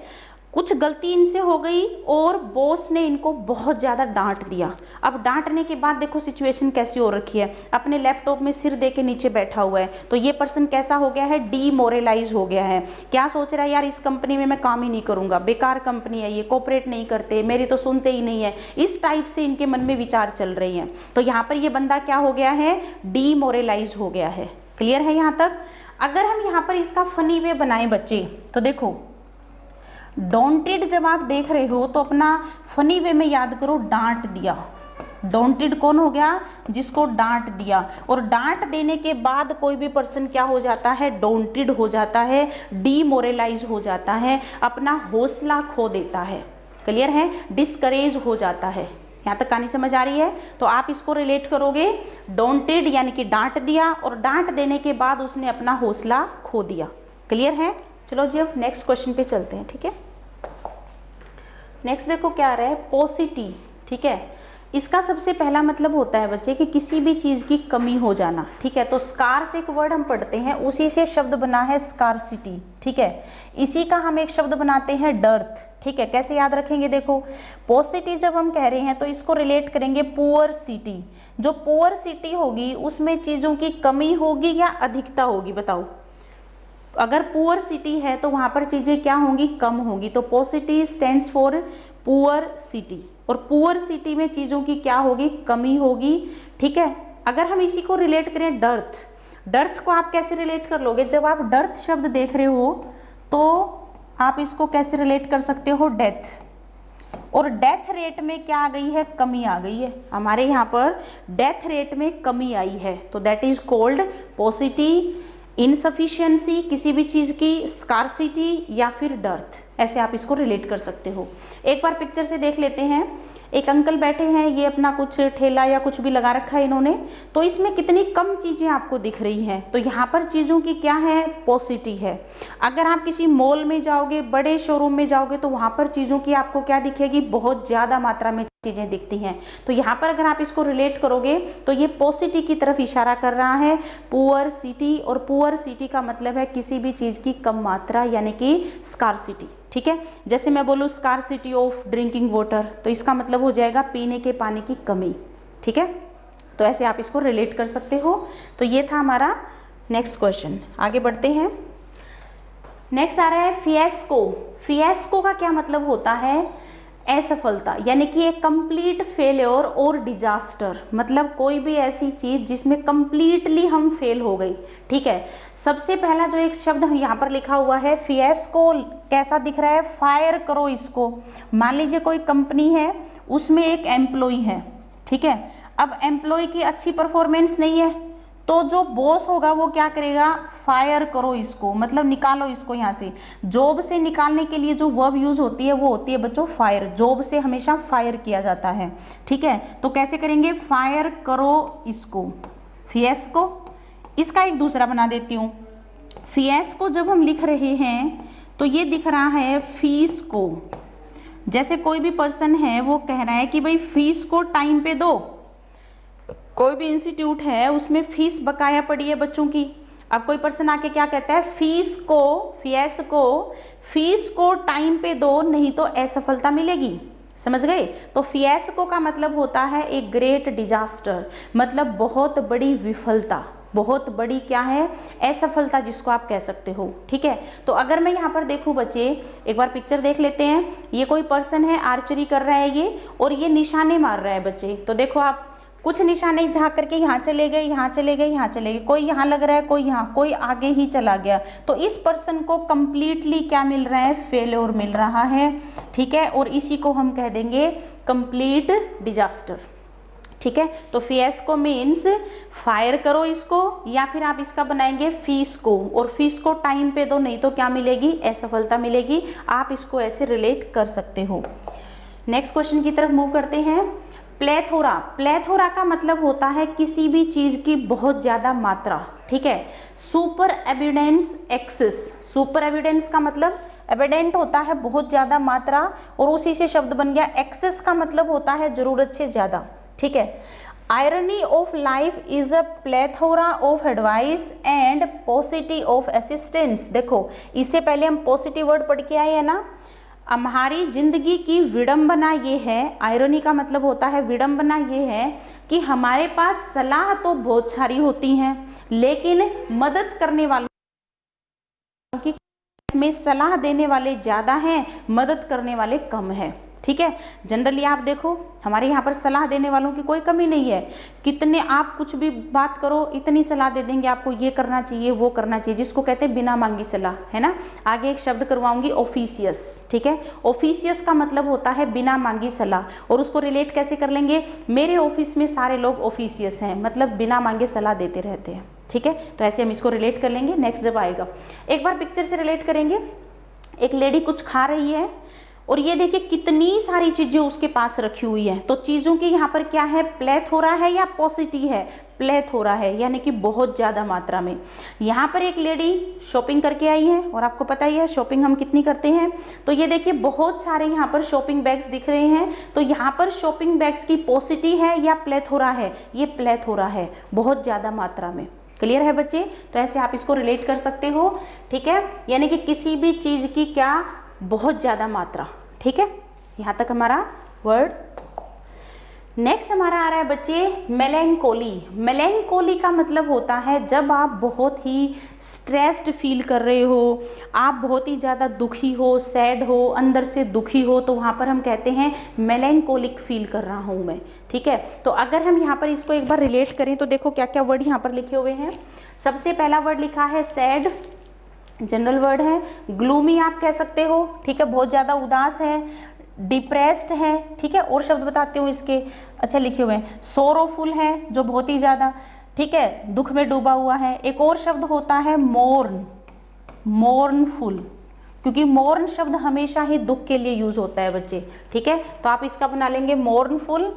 कुछ गलती इनसे हो गई और बॉस ने इनको बहुत ज़्यादा डांट दिया। अब डांटने के बाद देखो सिचुएशन कैसी हो रखी है, अपने लैपटॉप में सिर दे के नीचे बैठा हुआ है। तो ये पर्सन कैसा हो गया है, डीमोरलाइज हो गया है। क्या सोच रहा है, यार इस कंपनी में मैं काम ही नहीं करूंगा, बेकार कंपनी है ये, कोऑपरेट नहीं करते, मेरी तो सुनते ही नहीं है, इस टाइप से इनके मन में विचार चल रहे हैं। तो यहाँ पर ये बंदा क्या हो गया है, डीमोरलाइज हो गया है। क्लियर है यहाँ तक। अगर हम यहाँ पर इसका फनी वे बनाए बच्चे, तो देखो डोंटेड जब आप देख रहे हो तो अपना फनी वे में याद करो, डांट दिया। डोंटेड कौन हो गया, जिसको डांट दिया। और डांट देने के बाद कोई भी पर्सन क्या हो जाता है, डोंटेड हो जाता है, डीमोरलाइज हो जाता है, अपना हौसला खो देता है। क्लियर है, डिस्करेज हो जाता है। यहाँ तक कहानी समझ आ रही है। तो आप इसको रिलेट करोगे, डोंटेड यानी कि डांट दिया, और डांट देने के बाद उसने अपना हौसला खो दिया। क्लियर है। चलो जी अब नेक्स्ट क्वेश्चन पे चलते हैं। ठीक है, नेक्स्ट देखो क्या आ रहा है, पोसिटी। ठीक है, इसका सबसे पहला मतलब होता है बच्चे कि किसी भी चीज की कमी हो जाना। ठीक है, तो स्कार्स एक वर्ड हम पढ़ते हैं, उसी से शब्द बना है स्कार्सिटी। ठीक है, इसी का हम एक शब्द बनाते हैं डर्थ। ठीक है, कैसे याद रखेंगे, देखो पोसिटी जब हम कह रहे हैं तो इसको रिलेट करेंगे पुअर सिटी। जो पुअर सिटी होगी उसमें चीजों की कमी होगी या अधिकता होगी, बताओ। अगर पुअर सिटी है तो वहां पर चीजें क्या होंगी, कम होंगी। तो पोसिटी स्टैंड्स फॉर पुअर सिटी, और पुअर सिटी में चीजों की क्या होगी, कमी होगी। ठीक है, अगर हम इसी को रिलेट करें डर्थ, डर्थ को आप कैसे रिलेट कर लोगे, जब आप डर्थ शब्द देख रहे हो तो आप इसको कैसे रिलेट कर सकते हो, डेथ। और डेथ रेट में क्या आ गई है, कमी आ गई है। हमारे यहाँ पर डेथ रेट में कमी आई है, तो दैट इज कॉल्ड पोसिटी, इनसफिशिएंसी किसी भी चीज की, स्कार्सिटी या फिर डर्थ। ऐसे आप इसको रिलेट कर सकते हो। एक बार पिक्चर से देख लेते हैं। एक अंकल बैठे हैं, ये अपना कुछ ठेला या कुछ भी लगा रखा है इन्होंने, तो इसमें कितनी कम चीजें आपको दिख रही हैं। तो यहाँ पर चीजों की क्या है, पोसिटी है। अगर आप किसी मॉल में जाओगे, बड़े शोरूम में जाओगे, तो वहां पर चीजों की आपको क्या दिखेगी, बहुत ज्यादा मात्रा में चीजें दिखती हैं। तो यहाँ पर अगर आप इसको रिलेट करोगे तो ये पोसिटी की तरफ इशारा कर रहा है, पुअर सिटी। और पुअर सिटी का मतलब है किसी भी चीज की कम मात्रा, यानी कि स्कार्सिटी। ठीक है, जैसे मैं बोलूँ स्कार्सिटी ऑफ ड्रिंकिंग वाटर, तो इसका मतलब हो जाएगा पीने के पानी की कमी। ठीक है, तो ऐसे आप इसको रिलेट कर सकते हो। तो ये था हमारा नेक्स्ट क्वेश्चन। आगे बढ़ते हैं। नेक्स्ट आ रहा है फिएस्को। फिएस्को का क्या मतलब होता है, असफलता, यानी कि एक कंप्लीट फेलियर और डिजास्टर। मतलब कोई भी ऐसी चीज जिसमें कंप्लीटली हम फेल हो गई। ठीक है, सबसे पहला जो एक शब्द यहाँ पर लिखा हुआ है फिएस्को, कैसा दिख रहा है, फायर करो इसको। मान लीजिए कोई कंपनी है, उसमें एक एम्प्लॉय है। ठीक है, अब एम्प्लॉय की अच्छी परफॉर्मेंस नहीं है, तो जो बॉस होगा वो क्या करेगा, फायर करो इसको, मतलब निकालो इसको यहाँ से। जॉब से निकालने के लिए जो वर्ब यूज होती है वो होती है बच्चों फायर। जॉब से हमेशा फायर किया जाता है। ठीक है, तो कैसे करेंगे, फायर करो इसको, फिएस्को। इसका एक दूसरा बना देती हूँ। फिएस्को जब हम लिख रहे हैं तो ये दिख रहा है फीस को। जैसे कोई भी पर्सन है वो कह रहा है कि भाई फीस को टाइम पे दो। कोई भी इंस्टीट्यूट है उसमें फीस बकाया पड़ी है बच्चों की। अब कोई पर्सन आके क्या कहता है, फीस को टाइम पे दो, नहीं तो असफलता मिलेगी। समझ गए। तो फिएस्को का मतलब होता है एक ग्रेट डिजास्टर, मतलब बहुत बड़ी विफलता, बहुत बड़ी क्या है, असफलता जिसको आप कह सकते हो। ठीक है, तो अगर मैं यहाँ पर देखूं बच्चे, एक बार पिक्चर देख लेते हैं। ये कोई पर्सन है, आर्चरी कर रहा है ये, और ये निशाने मार रहा है बच्चे। तो देखो आप, कुछ निशाने झाँक करके यहाँ चले गए, यहाँ चले गए, यहाँ चले गए, कोई यहाँ लग रहा है, कोई यहाँ, कोई आगे ही चला गया। तो इस पर्सन को कंप्लीटली क्या मिल रहा है, फेलियर मिल रहा है। ठीक है, और इसी को हम कह देंगे कंप्लीट डिजास्टर। ठीक है, तो फिएस्को मीन्स फायर करो इसको, या फिर आप इसका बनाएंगे फीस को, और फीस को टाइम पे दो, नहीं तो क्या मिलेगी, असफलता मिलेगी। आप इसको ऐसे रिलेट कर सकते हो। नेक्स्ट क्वेश्चन की तरफ मूव करते हैं। प्लेथोरा, प्लेथोरा का मतलब होता है किसी भी चीज की बहुत ज्यादा मात्रा, ठीक है। Super evidence excess, super evidence का मतलब एविडेंट होता है बहुत ज्यादा मात्रा, और उसी से शब्द बन गया एक्सेस का मतलब होता है जरूरत से ज्यादा, ठीक है। Irony of life is a plethora of advice and पॉसिटी of assistance. देखो इससे पहले हम पॉसिटिव वर्ड पढ़ के आए हैं ना, हमारी जिंदगी की विडंबना ये है, आयरनी का मतलब होता है विडंबना ये है कि हमारे पास सलाह तो बहुत सारी होती हैं, लेकिन मदद करने वालों की में सलाह देने वाले ज्यादा हैं, मदद करने वाले कम है, ठीक है। जनरली आप देखो हमारे यहाँ पर सलाह देने वालों की कोई कमी नहीं है, कितने आप कुछ भी बात करो इतनी सलाह दे देंगे, आपको ये करना चाहिए वो करना चाहिए, जिसको कहते हैं बिना मांगी सलाह, है ना। आगे एक शब्द करवाऊंगी ऑफिशियस, ठीक है। ऑफिशियस का मतलब होता है बिना मांगी सलाह, और उसको रिलेट कैसे कर लेंगे, मेरे ऑफिस में सारे लोग ऑफिशियस हैं, मतलब बिना मांगे सलाह देते रहते हैं, ठीक है। तो ऐसे हम इसको रिलेट कर लेंगे, नेक्स्ट जब आएगा। एक बार पिक्चर से रिलेट करेंगे, एक लेडी कुछ खा रही है और ये देखिए कितनी सारी चीजें उसके पास रखी हुई है, तो चीजों की यहाँ पर क्या है, प्लेथोरा है या पॉसिटी है, प्लेथोरा है, यानी कि बहुत ज्यादा मात्रा में। यहाँ पर एक लेडी शॉपिंग करके आई है, और आपको पता ही है शॉपिंग हम कितनी करते हैं, तो ये देखिए बहुत सारे यहाँ पर शॉपिंग बैग्स दिख रहे हैं, तो यहाँ पर शॉपिंग बैग्स की पॉसिटी है या प्लेथोरा है, ये प्लेथोरा है, बहुत ज्यादा मात्रा में। क्लियर है बच्चे, तो ऐसे आप इसको रिलेट कर सकते हो, ठीक है, यानी कि किसी भी चीज की क्या बहुत ज्यादा मात्रा, ठीक है। यहां तक हमारा वर्ड। नेक्स्ट हमारा आ रहा है बच्चे मेलेंकोली। मेलेंकोली का मतलब होता है जब आप बहुत ही स्ट्रेस्ड फील कर रहे हो, आप बहुत ही ज़्यादा दुखी हो, सैड हो, अंदर से दुखी हो, तो वहाँ पर हम कहते हैं मेलेंकोलिक फील कर रहा हूँ मैं, ठीक है। तो अगर हम यहाँ पर इसको एक बार रिलेट करें तो देखो क्या क्या वर्ड यहाँ पर लिखे हुए हैं। सबसे पहला वर्ड लिखा है सैड, जनरल वर्ड है। ग्लूमी आप कह सकते हो, ठीक है, बहुत ज़्यादा उदास है, डिप्रेस्ड है, ठीक है। और शब्द बताते हो इसके, अच्छा लिखे हुए हैं, सोरोफुल है जो बहुत ही ज़्यादा, ठीक है, दुख में डूबा हुआ है। एक और शब्द होता है मोर्न, मोर्नफुल, क्योंकि मोर्न शब्द हमेशा ही दुख के लिए यूज होता है बच्चे, ठीक है। तो आप इसका बना लेंगे मोर्नफुल,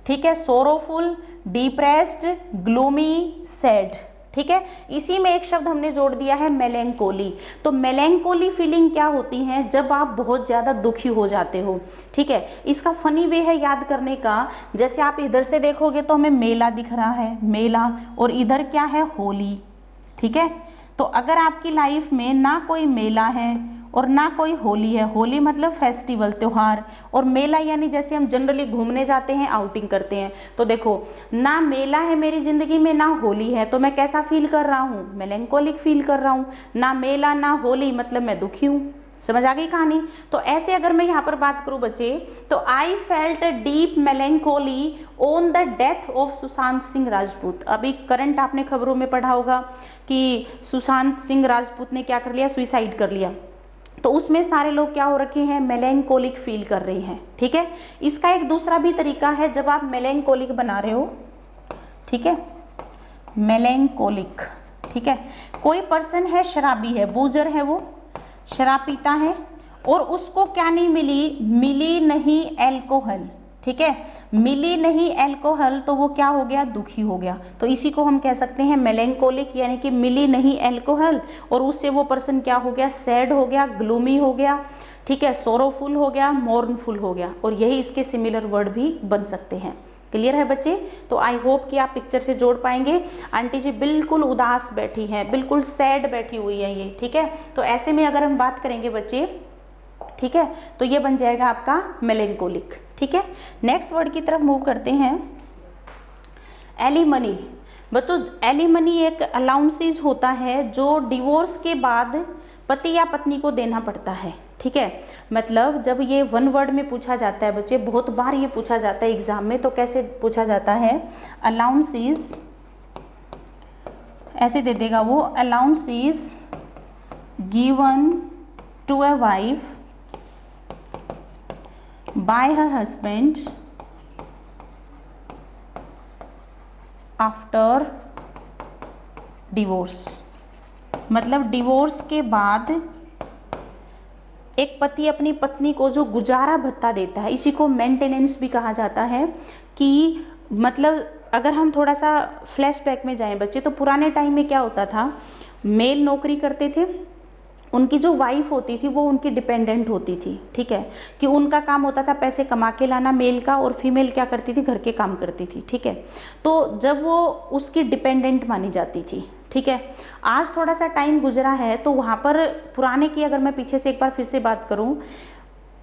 ठीक है, सोरोफुल, डिप्रेस्ड, ग्लूमी, सैड, ठीक है। इसी में एक शब्द हमने जोड़ दिया है मेलेंकोली। तो मेलेंकोली फीलिंग क्या होती है, जब आप बहुत ज्यादा दुखी हो जाते हो, ठीक है। इसका फनी वे है याद करने का, जैसे आप इधर से देखोगे तो हमें मेला दिख रहा है, मेला, और इधर क्या है, होली, ठीक है। तो अगर आपकी लाइफ में ना कोई मेला है और ना कोई होली है, होली मतलब फेस्टिवल, त्योहार, और मेला यानी जैसे हम जनरली घूमने जाते हैं, आउटिंग करते हैं, तो देखो ना मेला है मेरी जिंदगी में, ना होली है, तो मैं कैसा फील कर रहा हूँ, मेलेंकोलिक फील कर रहा हूँ। ना मेला ना होली मतलब मैं दुखी हूँ। समझ आ गई कहानी। तो ऐसे अगर मैं यहाँ पर बात करूँ बच्चे, तो I felt a deep melancholy on the death of Sushant Singh Rajput. अभी करंट आपने खबरों में पढ़ा होगा कि सुशांत सिंह राजपूत ने क्या कर लिया, सुसाइड कर लिया। तो उसमें सारे लोग क्या हो रखे हैं, मेलेंकोलिक फील कर रहे हैं, ठीक है। इसका एक दूसरा भी तरीका है, जब आप मेलेंकोलिक बना रहे हो, ठीक है, मेलेंकोलिक, ठीक है। कोई पर्सन है शराबी है, बूजर है, वो शराब पीता है और उसको क्या नहीं मिली, मिली नहीं एल्कोहल, ठीक है, मिली नहीं एल्कोहल, तो वो क्या हो गया, दुखी हो गया। तो इसी को हम कह सकते हैं मेलेंकोलिक, यानी कि मिली नहीं एल्कोहल, और उससे वो पर्सन क्या हो गया, सैड हो गया, ग्लूमी हो गया, ठीक है, सोरोफुल हो गया, मोर्नफुल हो गया, और यही इसके सिमिलर वर्ड भी बन सकते हैं। क्लियर है बच्चे। तो आई होप कि आप पिक्चर से जोड़ पाएंगे। आंटी जी बिल्कुल उदास बैठी हैं, बिल्कुल सैड बैठी हुई है ये, ठीक है। तो ऐसे में अगर हम बात करेंगे बच्चे, ठीक है, तो ये बन जाएगा आपका मेलेंकोलिक, ठीक है। नेक्स्ट वर्ड की तरफ मूव करते हैं, एलिमनी। बच्चों एलिमनी एक अलाउंसेस होता है जो डिवोर्स के बाद पति या पत्नी को देना पड़ता है, ठीक है। मतलब जब ये वन वर्ड में पूछा जाता है बच्चे, बहुत बार ये पूछा जाता है एग्जाम में, तो कैसे पूछा जाता है, अलाउंसेस, ऐसे दे देगा वो, allowances given to a wife by her husband after divorce। मतलब डिवोर्स के बाद एक पति अपनी पत्नी को जो गुजारा भत्ता देता है, इसी को मेंटेनेंस भी कहा जाता है। कि मतलब अगर हम थोड़ा सा फ्लैशबैक में जाएं बच्चे, तो पुराने टाइम में क्या होता था, मेल नौकरी करते थे, उनकी जो वाइफ होती थी वो उनकी डिपेंडेंट होती थी, ठीक है, कि उनका काम होता था पैसे कमा के लाना मेल का, और फीमेल क्या करती थी, घर के काम करती थी, ठीक है। तो जब वो उसकी डिपेंडेंट मानी जाती थी, ठीक है। आज थोड़ा सा टाइम गुजरा है, तो वहाँ पर पुराने की अगर मैं पीछे से एक बार फिर से बात करूँ,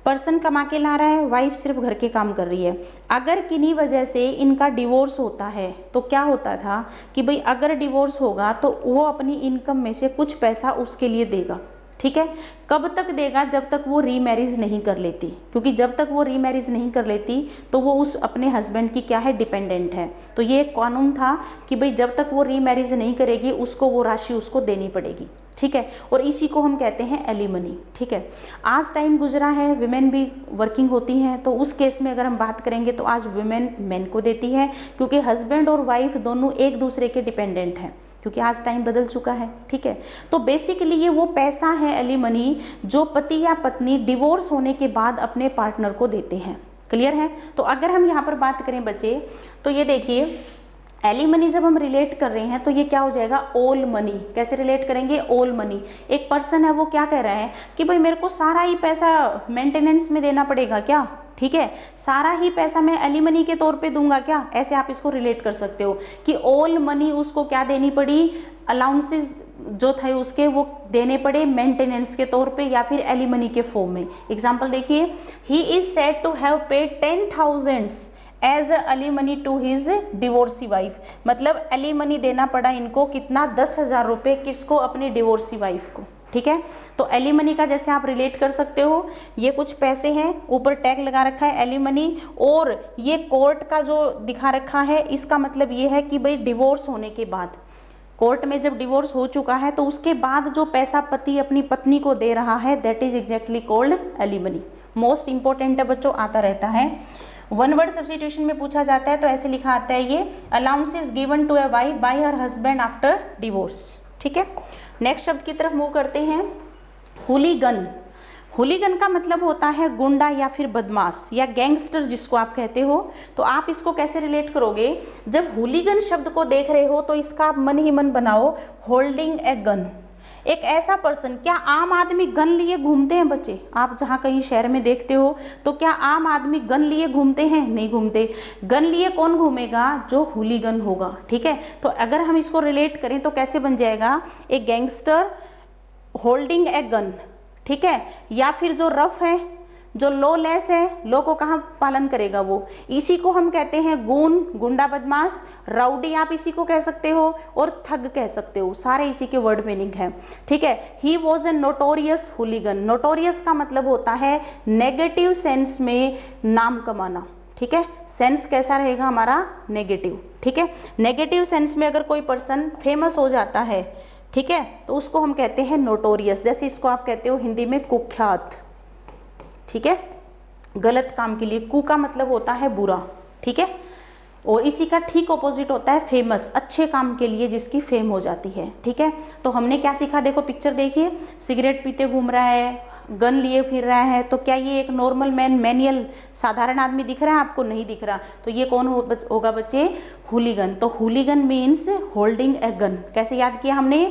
पर्सन कमा के ला रहा है, वाइफ सिर्फ घर के काम कर रही है। अगर किन्हीं वजह से इनका डिवोर्स होता है तो क्या होता था कि भाई अगर डिवोर्स होगा तो वो अपनी इनकम में से कुछ पैसा उसके लिए देगा, ठीक है। कब तक देगा, जब तक वो रीमैरिज नहीं कर लेती, क्योंकि जब तक वो रीमैरिज नहीं कर लेती तो वो उस अपने हस्बैंड की क्या है, डिपेंडेंट है। तो ये एक कानून था कि भाई जब तक वो रीमैरिज नहीं करेगी उसको वो राशि उसको देनी पड़ेगी, ठीक है। और इसी को हम कहते हैं एलिमनी, ठीक है। आज टाइम गुजरा है, विमेन भी वर्किंग होती हैं, तो उस केस में अगर हम बात करेंगे तो आज विमेन मेन को देती है, क्योंकि हस्बैंड और वाइफ दोनों एक दूसरे के डिपेंडेंट हैं, क्योंकि आज टाइम बदल चुका है, ठीक है। तो बेसिकली ये वो पैसा है एलिमनी जो पति या पत्नी डिवोर्स होने के बाद अपने पार्टनर को देते हैं। क्लियर है। तो अगर हम यहाँ पर बात करें बच्चे, तो ये देखिए एलिमनी जब हम रिलेट कर रहे हैं तो ये क्या हो जाएगा, ओल मनी। कैसे रिलेट करेंगे, ओल मनी। एक पर्सन है वो क्या कह रहा है कि भाई मेरे को सारा ही पैसा मेंटेनेंस में देना पड़ेगा क्या, ठीक है, सारा ही पैसा मैं एलिमनी के तौर पे दूंगा क्या, ऐसे आप इसको रिलेट कर सकते हो कि ओल मनी उसको क्या देनी पड़ी, अलाउंसेस जो थे उसके वो देने पड़े मेंटेनेंस के तौर पे या फिर एलिमनी के फॉर्म में। एग्जांपल देखिए, he is said to have paid 10,000 as alimony to his divorcee wife. मतलब एलिमनी देना पड़ा इनको कितना, 10,000 रुपये, किसको, अपनी डिवोर्सी वाइफ को, ठीक है। तो एलिमनी का जैसे आप रिलेट कर सकते हो, ये कुछ पैसे हैं, ऊपर टैग लगा रखा है एलिमनी, और ये कोर्ट का जो दिखा रखा है, इसका मतलब ये है कि भाई डिवोर्स होने के बाद, कोर्ट में जब डिवोर्स हो चुका है तो उसके बाद जो पैसा पति अपनी पत्नी को दे रहा है, that is exactly called alimony. Most important है बच्चों, आता रहता है। वन वर्ड सब्स्टिट्यूशन में पूछा जाता है तो ऐसे लिखा आता है ये, allowances given to a wife by her husband after divorce, ठीक है। नेक्स्ट शब्द की तरफ मूव करते हैं, हुलीगन। हुलीगन का मतलब होता है गुंडा या फिर बदमाश या गैंगस्टर जिसको आप कहते हो। तो आप इसको कैसे रिलेट करोगे, जब हुलीगन शब्द को देख रहे हो तो इसका आप मन ही मन बनाओ होल्डिंग ए गन। एक ऐसा पर्सन, क्या आम आदमी गन लिए घूमते हैं बच्चे, आप जहाँ कहीं शहर में देखते हो तो क्या आम आदमी गन लिए घूमते हैं, नहीं घूमते। गन लिए कौन घूमेगा, जो हुलीगन होगा, ठीक है। तो अगर हम इसको रिलेट करें तो कैसे बन जाएगा, एक गैंगस्टर होल्डिंग ए गन, ठीक है, या फिर जो रफ है, जो लो लेस है, लो को कहाँ पालन करेगा वो, इसी को हम कहते हैं गून, गुंडा बदमाश, राउडी आप इसी को कह सकते हो, और थग कह सकते हो, सारे इसी के वर्ड मीनिंग है, ठीक है। He was a notorious hooligan. Notorious का मतलब होता है नेगेटिव सेंस में नाम कमाना, ठीक है। सेंस कैसा रहेगा हमारा, नेगेटिव, ठीक है। नेगेटिव सेंस में अगर कोई पर्सन फेमस हो जाता है, ठीक है, तो उसको हम कहते हैं नोटोरियस। जैसे इसको आप कहते हो हिंदी में कुख्यात, ठीक है, गलत काम के लिए। कु का मतलब होता है बुरा, ठीक है, और इसी का ठीक ऑपोजिट होता है फेमस, अच्छे काम के लिए जिसकी फेम हो जाती है, ठीक है। तो हमने क्या सीखा, देखो पिक्चर देखिए, सिगरेट पीते घूम रहा है, गन लिए फिर रहा है, तो क्या ये एक नॉर्मल मैन, मैनुअल साधारण आदमी दिख रहा है आपको, नहीं दिख रहा, तो ये कौन होगा बच्चे, हुलीगन। तो हुलीगन मीन्स होल्डिंग ए गन। कैसे याद किया हमने,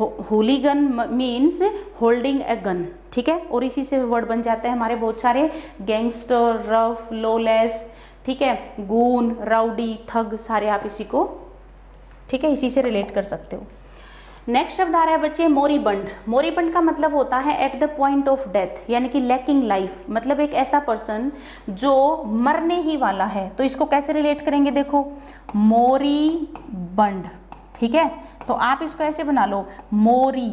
हुलीगन मीन्स होल्डिंग ए गन, ठीक है। और इसी से वर्ड बन जाते हैं हमारे बहुत सारे, गैंगस्टर, रफ, लोलेस, ठीक है, गून, राउडी, थग, सारे आप इसी को, ठीक है, इसी से रिलेट कर सकते हो। नेक्स्ट शब्द आ रहा है बच्चे मोरीबंड। मोरीबंड का मतलब होता है at the point of death, यानी कि लैकिंग लाइफ, मतलब एक ऐसा पर्सन जो मरने ही वाला है। तो इसको कैसे रिलेट करेंगे, देखो मोरीबंड, ठीक है। तो आप इसको ऐसे बना लो, मोरी,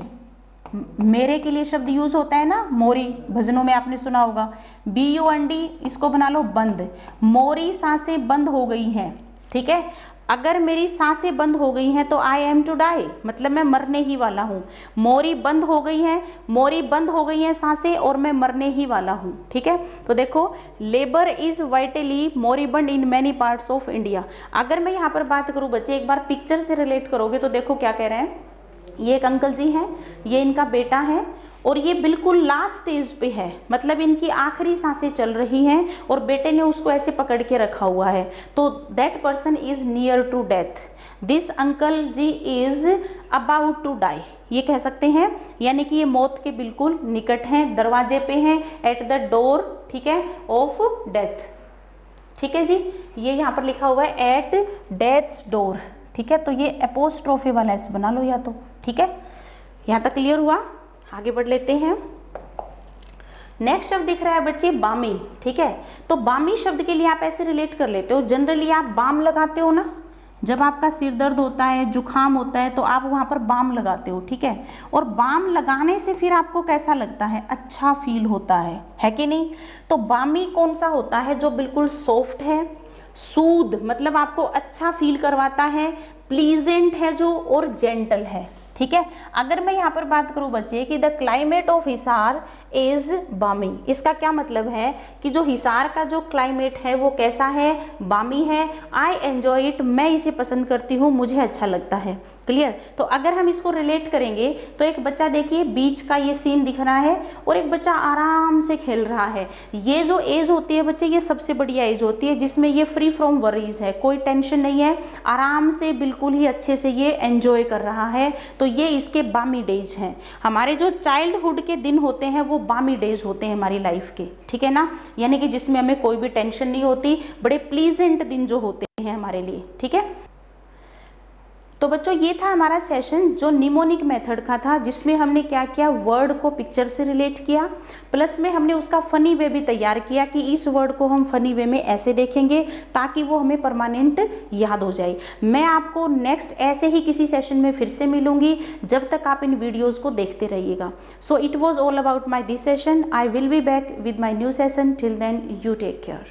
मेरे के लिए शब्द यूज होता है ना, मोरी, भजनों में आपने सुना होगा, BUND, इसको बना लो बंद। मोरी सांसें बंद हो गई हैं, ठीक है। अगर मेरी सांसें बंद हो गई हैं तो आई एम टू डाई, मतलब मैं मरने ही वाला हूँ। मोरी बंद हो गई है, मोरी बंद हो गई हैं सांसें और मैं मरने ही वाला हूँ, ठीक है। तो देखो labour is vitally moribund in many parts of India. अगर मैं यहाँ पर बात करूँ बच्चे, एक बार पिक्चर से रिलेट करोगे तो देखो क्या कह रहे हैं, ये एक अंकल जी हैं, ये इनका बेटा है और ये बिल्कुल लास्ट स्टेज पे है, मतलब इनकी आखिरी सांसें चल रही हैं और बेटे ने उसको ऐसे पकड़ के रखा हुआ है, तो that person is near to death, this uncle ji is about to die, ये कह सकते हैं, यानी कि ये मौत के बिल्कुल निकट हैं, दरवाजे पे हैं, एट द डोर, ठीक है, ऑफ डेथ। ठीक है जी, ये यहाँ पर लिखा हुआ है एट डेथ्स डोर, ठीक है, तो ये एपोस्ट्रोफी वाला एस बना लो या तो, ठीक है, यहाँ तक क्लियर हुआ। आगे बढ़ लेते हैं। नेक्स्ट शब्द दिख रहा है बच्चे बामी, ठीक है, तो बामी शब्द के लिए आप ऐसे रिलेट कर लेते हो, जनरली आप बाम लगाते हो ना, जब आपका सिर दर्द होता है, जुखाम होता है, तो आप वहाँ पर बाम लगाते हो, ठीक है, और बाम लगाने से फिर आपको कैसा लगता है, अच्छा फील होता है कि नहीं। तो बामी कौन सा होता है, जो बिल्कुल सॉफ्ट है, सूद मतलब आपको अच्छा फील करवाता है, प्लीजेंट है जो, और जेंटल है, ठीक है। अगर मैं यहाँ पर बात करूँ बच्चे कि the climate of Hisar is बामी, इसका क्या मतलब है कि जो हिसार का जो क्लाइमेट है वो कैसा है, बामी है। आई एंजॉय इट, मैं इसे पसंद करती हूँ, मुझे अच्छा लगता है। क्लियर। तो अगर हम इसको रिलेट करेंगे तो एक बच्चा देखिए बीच का ये सीन दिख रहा है और एक बच्चा आराम से खेल रहा है। ये जो एज होती है बच्चे, ये सबसे बढ़िया एज होती है जिसमें ये फ्री फ्रॉम वरीज है, कोई टेंशन नहीं है, आराम से बिल्कुल ही अच्छे से ये एंजॉय कर रहा है। तो ये इसके बामी डेज हैं। हमारे जो चाइल्डहुड के दिन होते हैं वो बामी डेज होते हैं हमारी लाइफ के, ठीक है ना, यानी कि जिसमें हमें कोई भी टेंशन नहीं होती, बड़े प्लीजेंट दिन जो होते हैं हमारे लिए, ठीक है। तो बच्चों ये था हमारा सेशन जो निमोनिक मेथड का था, जिसमें हमने क्या किया, वर्ड को पिक्चर से रिलेट किया, प्लस में हमने उसका फनी वे भी तैयार किया कि इस वर्ड को हम फनी वे में ऐसे देखेंगे ताकि वो हमें परमानेंट याद हो जाए। मैं आपको नेक्स्ट ऐसे ही किसी सेशन में फिर से मिलूंगी, जब तक आप इन वीडियोज को देखते रहिएगा। So it was all about my this session. I will be back with my new session. Till then you take care.